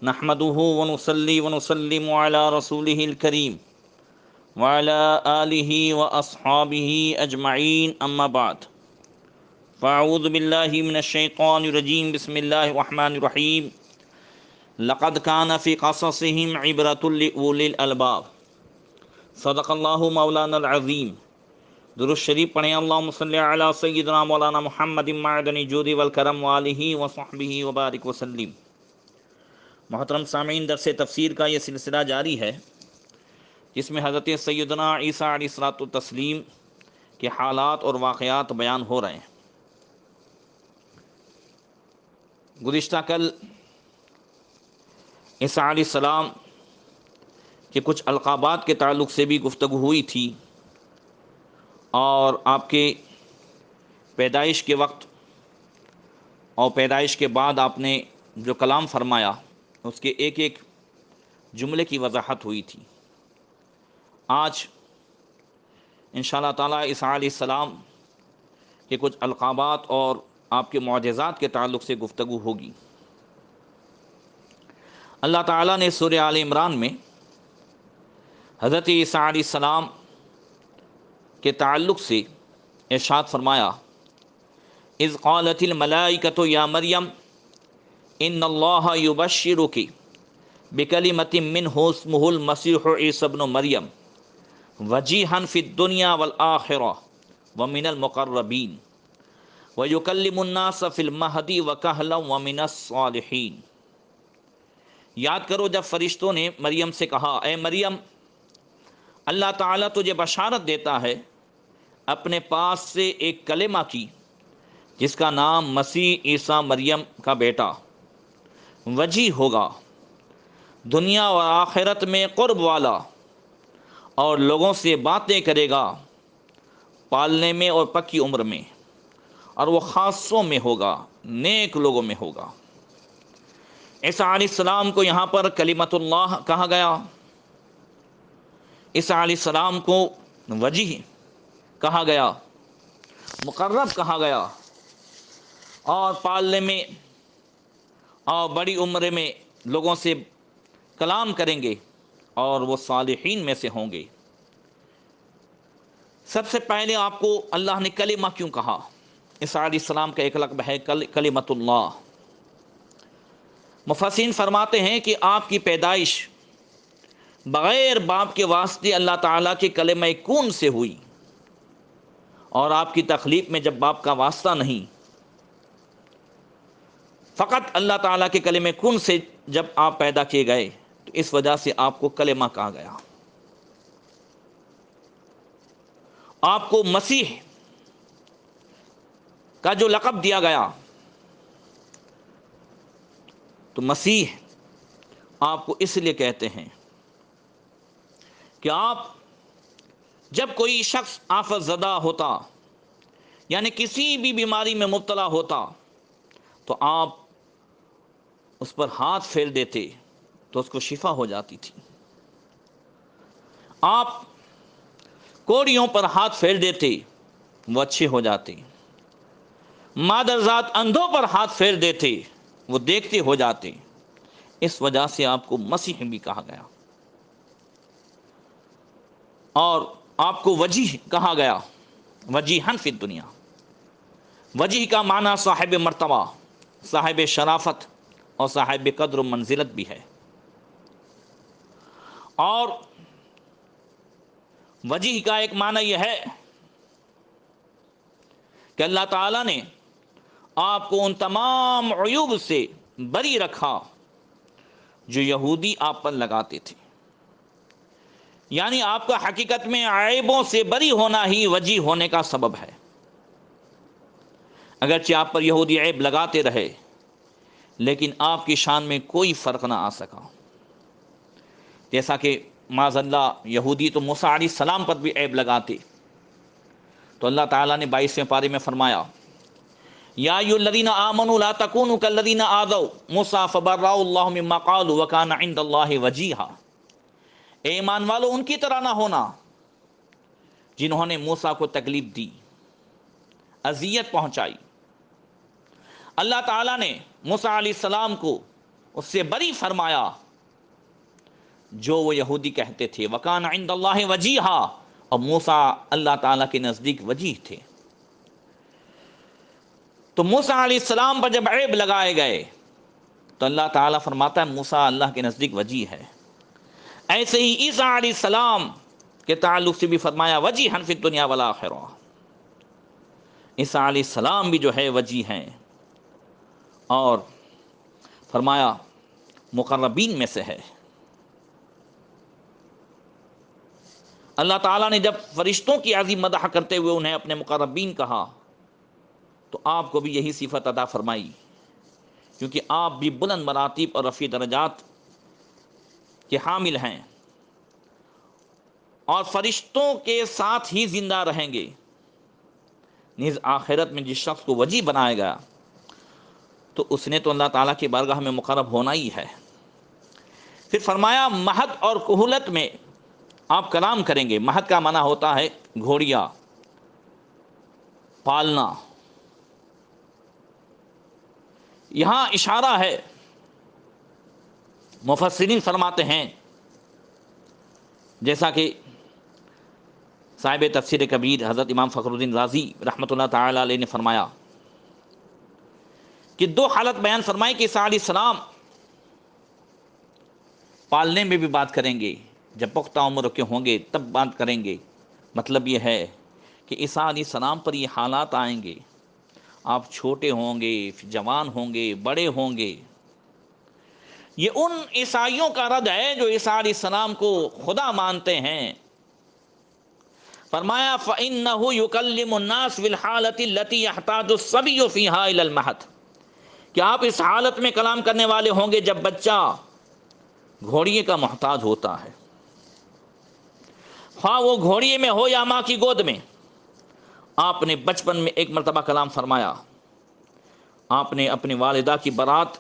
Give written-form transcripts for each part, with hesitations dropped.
نحمده ونصلي ونسلم على رسوله الكريم وعلى آله وأصحابه أجمعين أما بعد فأعوذ بالله من الشيطان الرجيم بسم الله الرحمن الرحيم لقد كان في قصصهم عبرة لأولي الألباب صدق الله مولانا العظيم۔ درود شریف پڑھیں، اللہم صلی علی سیدنا مولانا محمد معدن جود والکرم وآلہ وصحبہ وبارک وسلم۔ محترم سامعین، درس تفسیر کا یہ سلسلہ جاری ہے جس میں حضرت سیدنا عیسیٰ علیہ الصلوۃ والتسلیم کے حالات اور واقعات بیان ہو رہے ہیں۔ گزشتہ کل عیسیٰ علیہ السلام کے کچھ القابات کے تعلق سے بھی گفتگو ہوئی تھی، اور آپ کے پیدائش کے وقت اور پیدائش کے بعد آپ نے جو کلام فرمایا اس کے ایک ایک جملے کی وضاحت ہوئی تھی۔ آج انشاءاللہ تعالیٰ عیسیٰ علیہ السلام کے کچھ القابات اور آپ کے معجزات کے تعلق سے گفتگو ہوگی۔ اللہ تعالیٰ نے سورہ آل عمران میں حضرت عیسیٰ علیہ السلام کے تعلق سے ارشاد فرمایا، اذ قالت الملائکۃ یا مریم ان اللہ یبشرک بکلمۃ منہ اسمہ المسیح عیسی ابن مریم وجیہا فی الدنیا والآخرہ ومن المقربین ویکلم الناس فی المہد وکہلا ومن الصالحین۔ یاد کرو جب فرشتوں نے مریم سے کہا، اے مریم، اللہ تعالیٰ تجھے بشارت دیتا ہے اپنے پاس سے ایک کلمہ کی جس کا نام مسیح عیسیٰ مریم کا بیٹا وجی ہوگا، دنیا اور آخرت میں قرب والا، اور لوگوں سے باتیں کرے گا پالنے میں اور پکی عمر میں، اور وہ خاصوں میں ہوگا، نیک لوگوں میں ہوگا۔ عیسیٰ علیہ السلام کو یہاں پر کلمۃ اللہ کہا گیا، عیسیٰ علیہ السلام کو وجیہ کہا گیا، مقرب کہا گیا، اور پالنے میں اور بڑی عمر میں لوگوں سے کلام کریں گے، اور وہ صالحین میں سے ہوں گے۔ سب سے پہلے آپ کو اللہ نے کلمہ کیوں کہا؟ عیسیٰ علیہ السلام کا ایک لقب ہے کلمۃ اللہ۔ مفسرین فرماتے ہیں کہ آپ کی پیدائش بغیر باپ کے واسطے اللہ تعالیٰ کے کلمہ کون سے ہوئی، اور آپ کی تخلیق میں جب باپ کا واسطہ نہیں، فقط اللہ تعالیٰ کے کلمہ کن سے جب آپ پیدا کیے گئے، تو اس وجہ سے آپ کو کلمہ کہا گیا۔ آپ کو مسیح کا جو لقب دیا گیا، تو مسیح آپ کو اس لیے کہتے ہیں کہ آپ جب کوئی شخص آفت زدہ ہوتا، یعنی کسی بھی بیماری میں مبتلا ہوتا، تو آپ اس پر ہاتھ پھیر دیتے تو اس کو شفا ہو جاتی تھی۔ آپ کوڑیوں پر ہاتھ پھیر دیتے، وہ اچھے ہو جاتے۔ مادر ذات اندھوں پر ہاتھ پھیر دیتے، وہ دیکھتے ہو جاتے۔ اس وجہ سے آپ کو مسیح بھی کہا گیا، اور آپ کو وجیہ کہا گیا، وجیہن فی الدنیا۔ وجیہ کا معنی صاحب مرتبہ، صاحب شرافت اور صاحب قدر و منزلت بھی ہے۔ اور وجیہ کا ایک معنی یہ ہے کہ اللہ تعالیٰ نے آپ کو ان تمام عیوب سے بری رکھا جو یہودی آپ پر لگاتے تھے، یعنی آپ کا حقیقت میں عیبوں سے بری ہونا ہی وجیہ ہونے کا سبب ہے۔ اگرچہ آپ پر یہودی عیب لگاتے رہے، لیکن آپ کی شان میں کوئی فرق نہ آ سکا۔ جیسا کہ معاذ اللہ یہودی تو موسیٰ علیہ السلام پر بھی عیب لگاتے، تو اللہ تعالیٰ نے 22ویں پارے میں فرمایا، یا ایھا الذین آمنوا لا تکونوا کالذین آذوا موسیٰ فبرأہ اللہ مما قالوا وکان عند اللہ وجیہا۔ اے ایمان والو، ان کی طرح نہ ہونا جنہوں نے موسیٰ کو تکلیف دی، اذیت پہنچائی۔ اللہ تعالیٰ نے موسیٰ علیہ السلام کو اس سے بری فرمایا جو وہ یہودی کہتے تھے، وَكَانَ عِندَ اللَّهِ وَجِيهًا، اور موسیٰ اللہ تعالیٰ کے نزدیک وجیح تھے۔ تو موسیٰ علیہ السلام پر جب عیب لگائے گئے تو اللہ تعالیٰ فرماتا ہے موسیٰ اللہ کے نزدیک وجیح ہے۔ ایسے ہی عیسیٰ علیہ السلام کے تعلق سے بھی فرمایا وجیحاً فی الدنیا والآخرہ، عیسیٰ علیہ السلام بھی جو ہے وجیح ہیں، اور فرمایا مقربین میں سے ہے۔ اللہ تعالیٰ نے جب فرشتوں کی عظیم مدح کرتے ہوئے انہیں اپنے مقربین کہا تو آپ کو بھی یہی صفت عطا فرمائی، کیونکہ آپ بھی بلند مراتب اور رفیع درجات کے حامل ہیں، اور فرشتوں کے ساتھ ہی زندہ رہیں گے۔ نیز آخرت میں جس شخص کو وجیح بنایا گیا تو اس نے تو اللہ تعالیٰ کی بارگاہ میں مقرب ہونا ہی ہے۔ پھر فرمایا مہد اور کہولت میں آپ کلام کریں گے۔ مہد کا معنی ہوتا ہے گھوڑیا پالنا، یہاں اشارہ ہے، مفسرین فرماتے ہیں جیسا کہ صاحب تفسیر کبیر حضرت امام فخر الدین رازی رحمۃ اللہ تعالی علیہ نے فرمایا کہ دو حالت بیان فرمائی کہ عیسیٰ علیہ السلام پالنے میں بھی بات کریں گے، جب پختہ عمر کے ہوں گے تب بات کریں گے۔ مطلب یہ ہے کہ عیسیٰ علیہ السلام پر یہ حالات آئیں گے، آپ چھوٹے ہوں گے، جوان ہوں گے، بڑے ہوں گے۔ یہ ان عیسائیوں کا رد ہے جو عیسیٰ علیہ السلام کو خدا مانتے ہیں۔ فرمایا فَإِنَّهُ يُكَلِّمُ النَّاسِ فِي الْحَالَةِ الَّتِي يَحْتَاجُ الصَّبِيُّ فِيهَا إِلَى الْمَهْدِ، کہ آپ اس حالت میں کلام کرنے والے ہوں گے جب بچہ گھوڑیے کا محتاج ہوتا ہے، خواہ وہ گھوڑیے میں ہو یا ماں کی گود میں۔ آپ نے بچپن میں ایک مرتبہ کلام فرمایا، آپ نے اپنی والدہ کی برات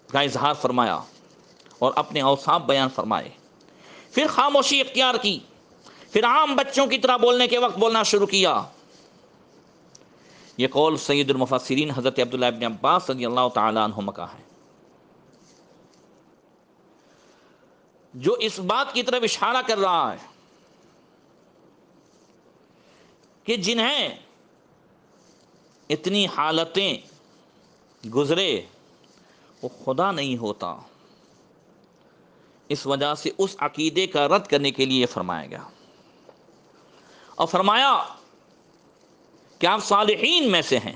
کا اظہار فرمایا اور اپنے اوصاف بیان فرمائے، پھر خاموشی اختیار کی، پھر عام بچوں کی طرح بولنے کے وقت بولنا شروع کیا۔ یہ قول سید المفسرین حضرت عبداللہ ابن عباس رضی اللہ تعالی عنہما کا ہے، جو اس بات کی طرف اشارہ کر رہا ہے کہ جنہیں اتنی حالتیں گزرے وہ خدا نہیں ہوتا، اس وجہ سے اس عقیدے کا رد کرنے کے لیے فرمایا گیا، اور فرمایا کہ آپ صالحین میں سے ہیں۔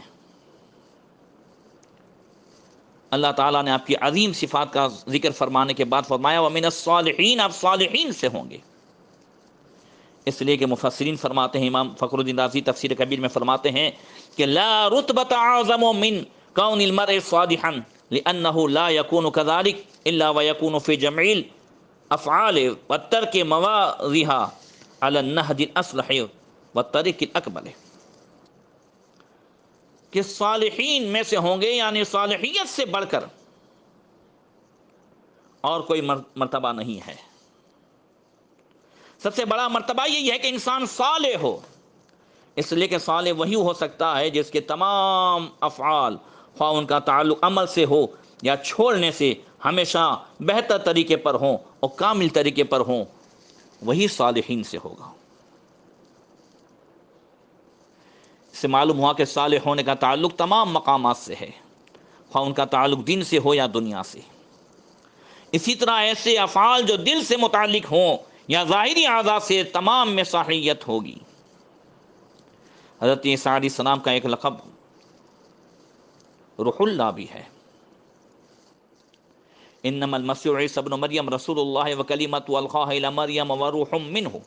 اللہ تعالیٰ نے آپ کی عظیم صفات کا ذکر فرمانے کے بعد فرمایا وَمِنَ الصَّالِحِينَ، آپ صالحین سے ہوں گے۔ اس لیے کہ مفسرین فرماتے ہیں، امام فخر الدین رازی تفسیر کبیر میں فرماتے ہیں کہ لا رتبۃ اعظم من کون المرء صالحا لانه لا يكون كذلك الا ويكون في جميع الافعال وترك مواضعها على النهج الاصلح والطريق الاكمل، کہ صالحین میں سے ہوں گے، یعنی صالحیت سے بڑھ کر اور کوئی مرتبہ نہیں ہے۔ سب سے بڑا مرتبہ یہی ہے کہ انسان صالح ہو، اس لیے کہ صالح وہی ہو سکتا ہے جس کے تمام افعال، خواہ ان کا تعلق عمل سے ہو یا چھوڑنے سے، ہمیشہ بہتر طریقے پر ہوں اور کامل طریقے پر ہوں، وہی صالحین سے ہوگا۔ اس سے معلوم ہوا کہ صالح ہونے کا تعلق تمام مقامات سے ہے، خواہ ان کا تعلق دین سے ہو یا دنیا سے۔ اسی طرح ایسے افعال جو دل سے متعلق ہوں یا ظاہری اعضاء سے، تمام میں صلاحیت ہوگی۔ حضرت عیسیٰ علیہ السلام کا ایک لقب روح اللہ بھی ہے، انما المسیح عیسی ابن مریم رسول اللہ وکلمۃ القاها الی مریم وروح منہ،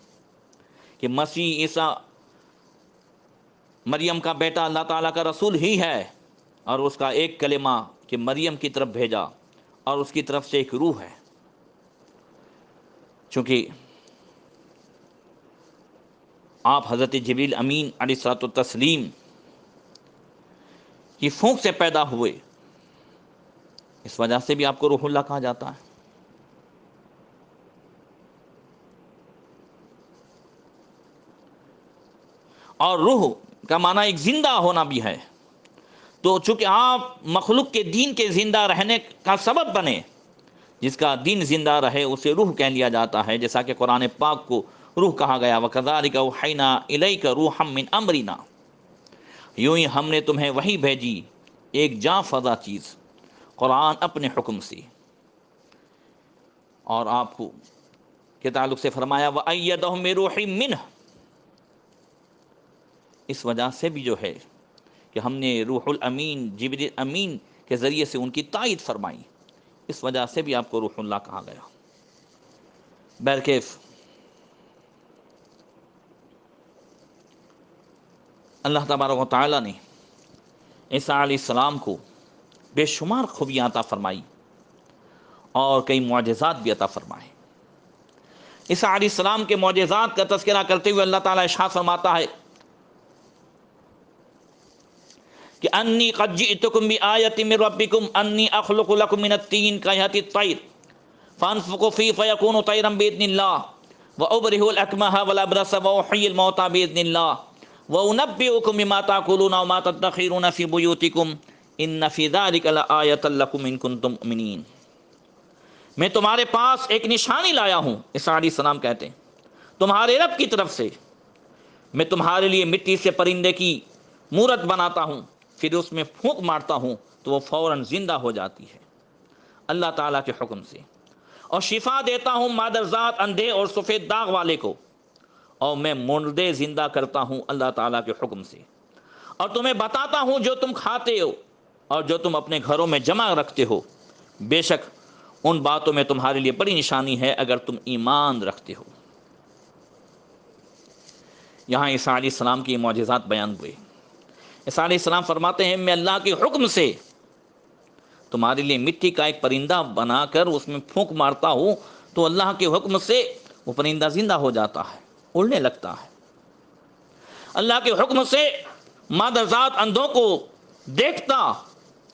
کہ مسیح عیسیٰ مریم کا بیٹا اللہ تعالیٰ کا رسول ہی ہے، اور اس کا ایک کلمہ کہ مریم کی طرف بھیجا، اور اس کی طرف سے ایک روح ہے۔ چونکہ آپ حضرت جبریل امین علیہ الصلوۃ والتسلیم کی پھونک سے پیدا ہوئے، اس وجہ سے بھی آپ کو روح اللہ کہا جاتا ہے۔ اور روح کا معنی ایک زندہ ہونا بھی ہے، تو چونکہ آپ مخلوق کے دین کے زندہ رہنے کا سبب بنے، جس کا دین زندہ رہے اسے روح کہہ لیا جاتا ہے، جیسا کہ قرآن پاک کو روح کہا گیا، وَكَذَلِكَ أَوْحَيْنَا إِلَيْكَ رُوحًا مِّنْ أَمْرِنَا، یوں ہی ہم نے تمہیں وحی بھیجی ایک جاں فضا چیز، قرآن اپنے حکم سے۔ اور آپ کو کے تعلق سے فرمایا وَأَيَّدَهُم بِرُوحٍ مِّنْهُ، اس وجہ سے بھی جو ہے کہ ہم نے روح الامین جبریل امین کے ذریعے سے ان کی تائید فرمائی، اس وجہ سے بھی آپ کو روح اللہ کہا گیا۔ بہرکیف اللہ تبارک و تعالیٰ نے عیسیٰ علیہ السلام کو بے شمار خوبیاں عطا فرمائی اور کئی معجزات بھی عطا فرمائے۔ عیسیٰ علیہ السلام کے معجزات کا تذکرہ کرتے ہوئے اللہ تعالیٰ ارشاد فرماتا ہے کہ انی قد جئتکم بآیۃ من ربکم انی اخلق لکم من الطین کہیئۃ الطیر فانفخ فیہ فیکون طیرا بإذن اللہ وأبرئ الأکمہ والأبرص وأحیی الموتى بإذن اللہ وأنبئکم بما تأکلون وما تدخرون فی بیوتکم ان فی ذلک لآیۃ لکم ان کنتم مؤمنین۔ میں تمہارے پاس ایک نشانی لایا ہوں، عیسیٰ علیہ السلام کہتے ہیں، تمہارے رب کی طرف سے۔ میں تمہارے لیے مٹی سے پرندے کی مورت بناتا ہوں، پھر اس میں پھونک مارتا ہوں تو وہ فوراً زندہ ہو جاتی ہے اللہ تعالیٰ کے حکم سے، اور شفا دیتا ہوں مادرزاد اندھے اور سفید داغ والے کو، اور میں مردے زندہ کرتا ہوں اللہ تعالیٰ کے حکم سے، اور تمہیں بتاتا ہوں جو تم کھاتے ہو اور جو تم اپنے گھروں میں جمع رکھتے ہو، بے شک ان باتوں میں تمہارے لیے بڑی نشانی ہے اگر تم ایمان رکھتے ہو۔ یہاں عیسیٰ علیہ السلام کی معجزات بیان ہوئے۔ عیسیٰ علیہ السلام فرماتے ہیں میں اللہ کے حکم سے تمہارے لیے مٹی کا ایک پرندہ بنا کر اس میں پھونک مارتا ہوں تو اللہ کے حکم سے وہ پرندہ زندہ ہو جاتا ہے، اڑنے لگتا ہے۔ اللہ کے حکم سے مادرزاد اندھوں کو دیکھتا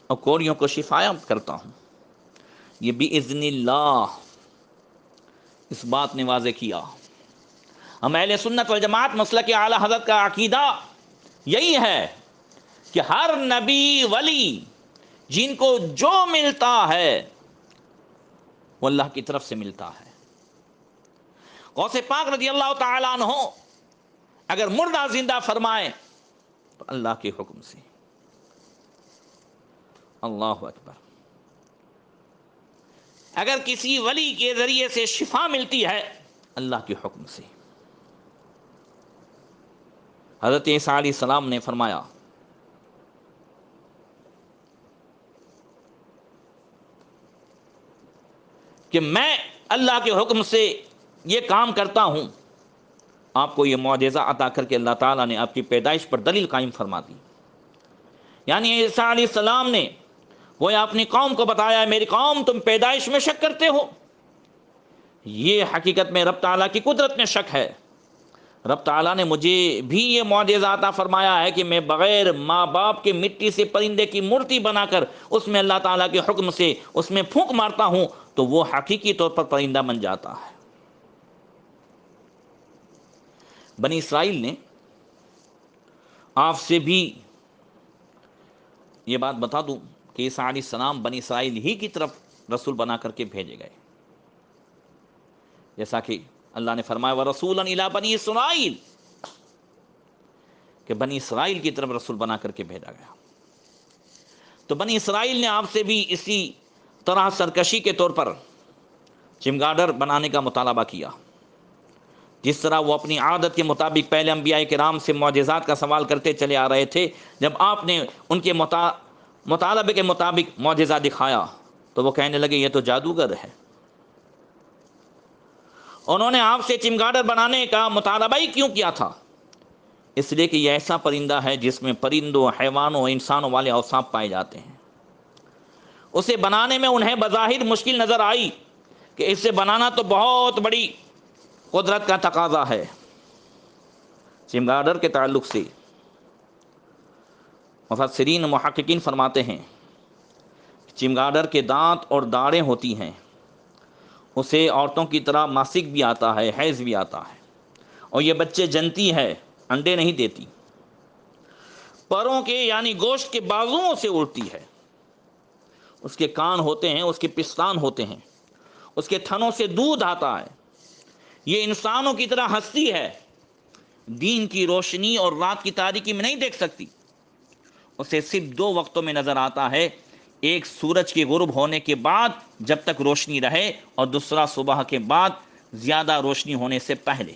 اور کوڑیوں کو شفا کرتا ہوں، یہ بِإِذْنِ اللہ، اس بات نے واضح کیا۔ ہم اہل سنت والجماعت مسلک اعلی حضرت کا عقیدہ یہی ہے کہ ہر نبی ولی جن کو جو ملتا ہے وہ اللہ کی طرف سے ملتا ہے۔ غوث پاک رضی اللہ تعالیٰ عنہ اگر مردہ زندہ فرمائے تو اللہ کے حکم سے۔ اللہ اکبر۔ اگر کسی ولی کے ذریعے سے شفا ملتی ہے اللہ کے حکم سے۔ حضرت عیسیٰ علیہ السلام نے فرمایا کہ میں اللہ کے حکم سے یہ کام کرتا ہوں، آپ کو یہ معجزہ عطا کر کے اللہ تعالیٰ نے آپ کی پیدائش پر دلیل قائم فرما دی۔ یعنی عیسیٰ علیہ السلام نے وہ اپنی قوم کو بتایا میری قوم تم پیدائش میں شک کرتے ہو، یہ حقیقت میں رب تعالیٰ کی قدرت میں شک ہے۔ رب تعالیٰ نے مجھے بھی یہ معجزہ عطا فرمایا ہے کہ میں بغیر ماں باپ کے مٹی سے پرندے کی مورتی بنا کر اس میں اللہ تعالیٰ کے حکم سے اس میں پھونک مارتا ہوں تو وہ حقیقی طور پر پرندہ بن جاتا ہے۔ بنی اسرائیل نے آپ سے بھی یہ بات بتا دوں کہ عیسیٰ علیہ السلام بنی اسرائیل ہی کی طرف رسول بنا کر کے بھیجے گئے، جیسا کہ اللہ نے فرمایا وَرَسُولًا إِلَىٰ بَنِي إِسْرَائِيلَ، کہ بنی اسرائیل کی طرف رسول بنا کر کے بھیجا گیا۔ تو بنی اسرائیل نے آپ سے بھی اسی طرح سرکشی کے طور پر چمگادڑ بنانے کا مطالبہ کیا، جس طرح وہ اپنی عادت کے مطابق پہلے انبیاء کرام سے معجزات کا سوال کرتے چلے آ رہے تھے۔ جب آپ نے ان کے مطالبے کے مطابق معجزہ دکھایا تو وہ کہنے لگے یہ تو جادوگر ہے۔ انہوں نے آپ سے چمگادڑ بنانے کا مطالبہ ہی کیوں کیا تھا؟ اس لیے کہ یہ ایسا پرندہ ہے جس میں پرندوں، حیوانوں، انسانوں والے اوصاف پائے جاتے ہیں۔ اسے بنانے میں انہیں بظاہر مشکل نظر آئی کہ اسے بنانا تو بہت بڑی قدرت کا تقاضا ہے۔ چمگادڑ کے تعلق سے مفسرین و محققین فرماتے ہیں چمگادڑ کے دانت اور داڑیں ہوتی ہیں، اسے عورتوں کی طرح ماسک بھی آتا ہے، حیض بھی آتا ہے، اور یہ بچے جنتی ہے، انڈے نہیں دیتی، پروں کے یعنی گوشت کے بازوؤں سے اڑتی ہے، اس کے کان ہوتے ہیں، اس کے پستان ہوتے ہیں، اس کے تھنوں سے دودھ آتا ہے، یہ انسانوں کی طرح ہستی ہے، دین کی روشنی اور رات کی تاریکی میں نہیں دیکھ سکتی، اسے صرف دو وقتوں میں نظر آتا ہے، ایک سورج کے غروب ہونے کے بعد جب تک روشنی رہے، اور دوسرا صبح کے بعد زیادہ روشنی ہونے سے پہلے۔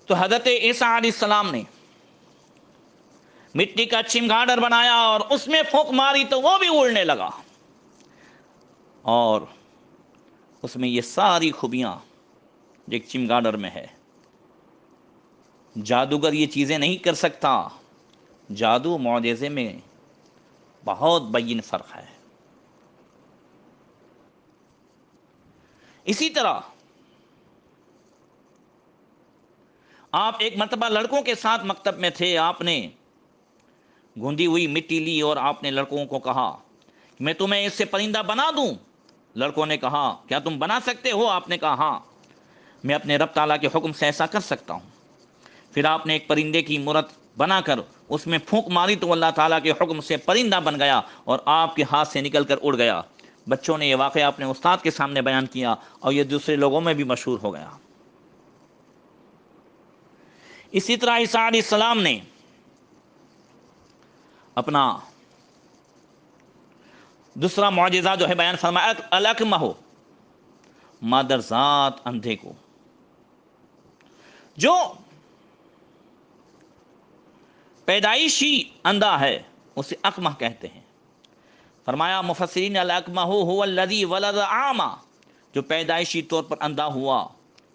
تو حضرت عیسیٰ علیہ السلام نے مٹی کا چمگادڑ بنایا اور اس میں پھونک ماری تو وہ بھی اڑنے لگا، اور اس میں یہ ساری خوبیاں جو ایک چمگادڑ میں ہے۔ جادوگر یہ چیزیں نہیں کر سکتا، جادو معجزے میں بہت بین فرق ہے۔ اسی طرح آپ ایک مرتبہ لڑکوں کے ساتھ مکتب میں تھے، آپ نے گوندی ہوئی مٹی لی اور آپ نے لڑکوں کو کہا میں تمہیں اس سے پرندہ بنا دوں؟ لڑکوں نے کہا کیا تم بنا سکتے ہو؟ آپ نے کہا ہاں، میں اپنے رب تعالیٰ کے حکم سے ایسا کر سکتا ہوں۔ پھر آپ نے ایک پرندے کی مورت بنا کر اس میں پھونک ماری تو اللہ تعالیٰ کے حکم سے پرندہ بن گیا اور آپ کے ہاتھ سے نکل کر اڑ گیا۔ بچوں نے یہ واقعہ اپنے استاد کے سامنے بیان کیا اور یہ دوسرے لوگوں میں بھی مشہور ہو گیا۔ اسی طرح عیسیٰ علیہ السلام نے اپنا دوسرا معجزہ جو ہے بیان فرمایا، الاکمہ مادر ذات اندھے کو، جو پیدائشی اندھا ہے اسے اکمہ کہتے ہیں۔ فرمایا مفسرین الاکمہ هو الذی ولد اعمى، جو پیدائشی طور پر اندھا ہوا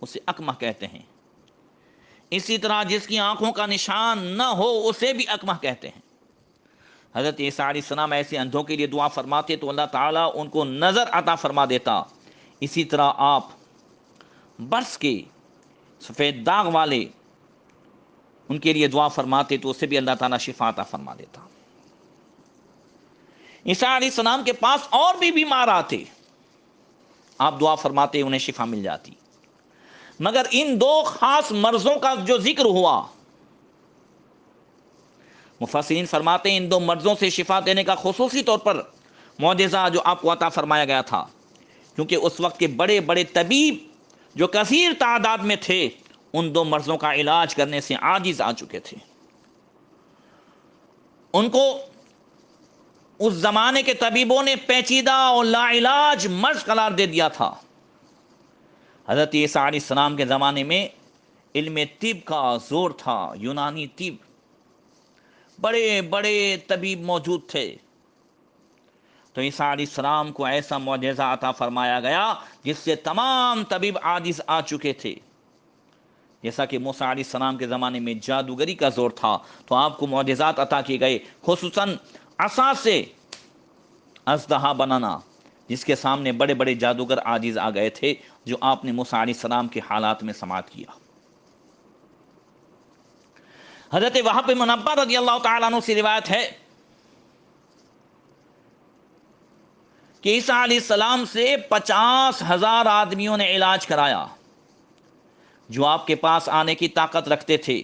اسے اکمہ کہتے ہیں۔ اسی طرح جس کی آنکھوں کا نشان نہ ہو اسے بھی اکمہ کہتے ہیں۔ حضرت عیسیٰ علیہ السلام ایسے اندھوں کے لیے دعا فرماتے تو اللہ تعالیٰ ان کو نظر عطا فرما دیتا۔ اسی طرح آپ برس کے سفید داغ والے ان کے لیے دعا فرماتے تو اسے بھی اللہ تعالیٰ شفا عطا فرما دیتا۔ عیسیٰ علیہ السلام کے پاس اور بھی بیمار آتے، آپ دعا فرماتے انہیں شفا مل جاتی، مگر ان دو خاص مرضوں کا جو ذکر ہوا، مفسرین فرماتے ہیں ان دو مرضوں سے شفا دینے کا خصوصی طور پر معجزہ جو آپ کو عطا فرمایا گیا تھا، کیونکہ اس وقت کے بڑے بڑے طبیب جو کثیر تعداد میں تھے ان دو مرضوں کا علاج کرنے سے عاجز آ چکے تھے۔ ان کو اس زمانے کے طبیبوں نے پیچیدہ اور لا علاج مرض قرار دے دیا تھا۔ حضرت عیسیٰ علیہ السلام کے زمانے میں علم طب کا زور تھا، یونانی طب، بڑے بڑے طبیب موجود تھے۔ تو عیسیٰ علیہ السلام کو ایسا معجزہ عطا فرمایا گیا جس سے تمام طبیب عاجز آ چکے تھے۔ جیسا کہ موسیٰ علیہ السلام کے زمانے میں جادوگری کا زور تھا تو آپ کو معجزات عطا کیے گئے، خصوصاً عصا سے اژدہا بنانا، جس کے سامنے بڑے بڑے جادوگر عاجز آ گئے تھے، جو آپ نے موسیٰ علیہ السلام کے حالات میں سماعت کیا۔ حضرت وہب بن منبہ رضی اللہ تعالیٰ عنہ سے روایت ہے کہ عیسیٰ علیہ السلام سے 50,000 آدمیوں نے علاج کرایا۔ جو آپ کے پاس آنے کی طاقت رکھتے تھے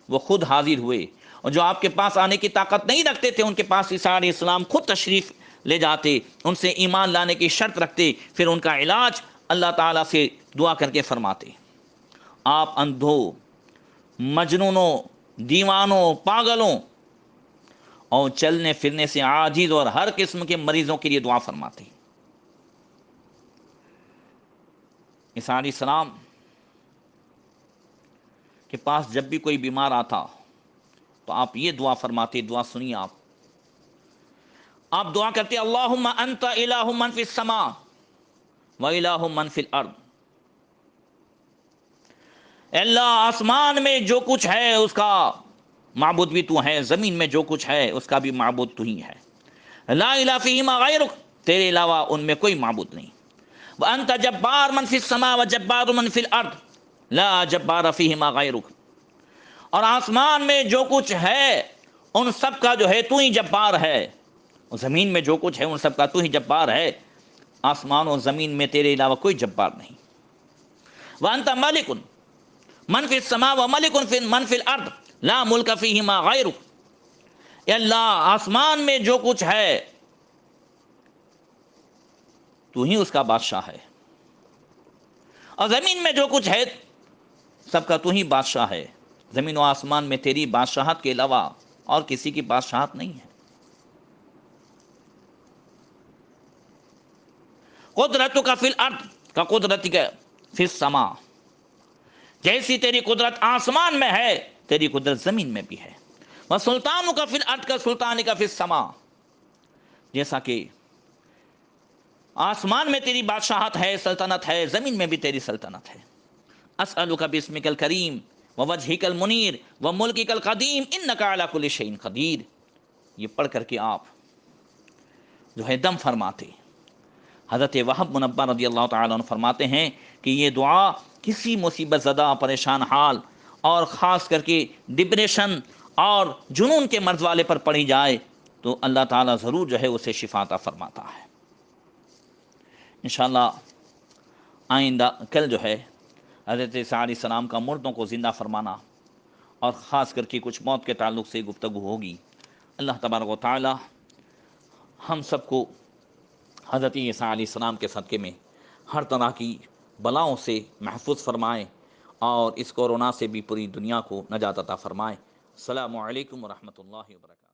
وہ خود حاضر ہوئے، اور جو آپ کے پاس آنے کی طاقت نہیں رکھتے تھے ان کے پاس عیسیٰ علیہ السلام خود تشریف لے جاتے، ان سے ایمان لانے کی شرط رکھتے، پھر ان کا علاج اللہ تعالیٰ سے دعا کر کے فرماتے۔ آپ اندھوں، مجنونوں، دیوانوں، پاگلوں اور چلنے پھرنے سے عاجز اور ہر قسم کے مریضوں کے لیے دعا فرماتے۔ عیسیٰ علیہ السلام کے پاس جب بھی کوئی بیمار آتا تو آپ یہ دعا فرماتے، دعا سنیے آپ دعا کرتے اللہم انت الہ من فی السماء و الہ من فی الارض، اے اللہ آسمان میں جو کچھ ہے اس کا معبود بھی تو ہے، زمین میں جو کچھ ہے اس کا بھی معبود تو ہی ہے، لا الہ فیہما غیرک، تیرے علاوہ ان میں کوئی معبود نہیں، وانت جبار من فی السماء و جبار من فی الارض لا جبار فیہما غیرک، اور آسمان میں جو کچھ ہے ان سب کا جو ہے تو ہی جبار ہے، اور زمین میں جو کچھ ہے ان سب کا تو ہی جبار ہے، آسمان اور زمین میں تیرے علاوہ کوئی جبار نہیں، وانت مالک من فی السماء و ملک من فی الارض لا ملک فیہما غیرک، اے اللہ آسمان میں جو کچھ ہے تو ہی اس کا بادشاہ ہے، اور زمین میں جو کچھ ہے سب کا تو ہی بادشاہ ہے، زمین و آسمان میں تیری بادشاہت کے علاوہ اور کسی کی بادشاہت نہیں ہے۔ قدرتک فی الارض کا قدرتک فی السماء، جیسی تیری قدرت آسمان میں ہے تیری قدرت زمین میں بھی ہے۔ وسلطانک فی الارض کا سلطانک فی السماء، جیسا کہ آسمان میں تیری بادشاہت ہے، سلطنت ہے، زمین میں بھی تیری سلطنت ہے۔ اسألک باسمک الکریم ووجہک المنیر وملکک القدیم انک علی کل شیء قدیر۔ یہ پڑھ کر کے آپ جو ہے دم فرماتے۔ حضرت وہب منبہ رضی اللہ تعالیٰ عنہ فرماتے ہیں کہ یہ دعا کسی مصیبت زدہ، پریشان حال اور خاص کر کے ڈپریشن اور جنون کے مرض والے پر پڑھی جائے تو اللہ تعالیٰ ضرور جو ہے اسے شفا عطا فرماتا ہے۔ انشاءاللہ آئندہ کل جو ہے حضرت عیسیٰ علیہ السلام کا مردوں کو زندہ فرمانا اور خاص کر کے کچھ موت کے تعلق سے گفتگو ہوگی۔ اللہ تبارک و تعالی ہم سب کو حضرت عیسیٰ علیہ السلام کے صدقے میں ہر طرح کی بلاؤں سے محفوظ فرمائے اور اس کورونا سے بھی پوری دنیا کو نجات عطا فرمائے۔ السلام علیکم ورحمۃ اللہ وبرکاتہ۔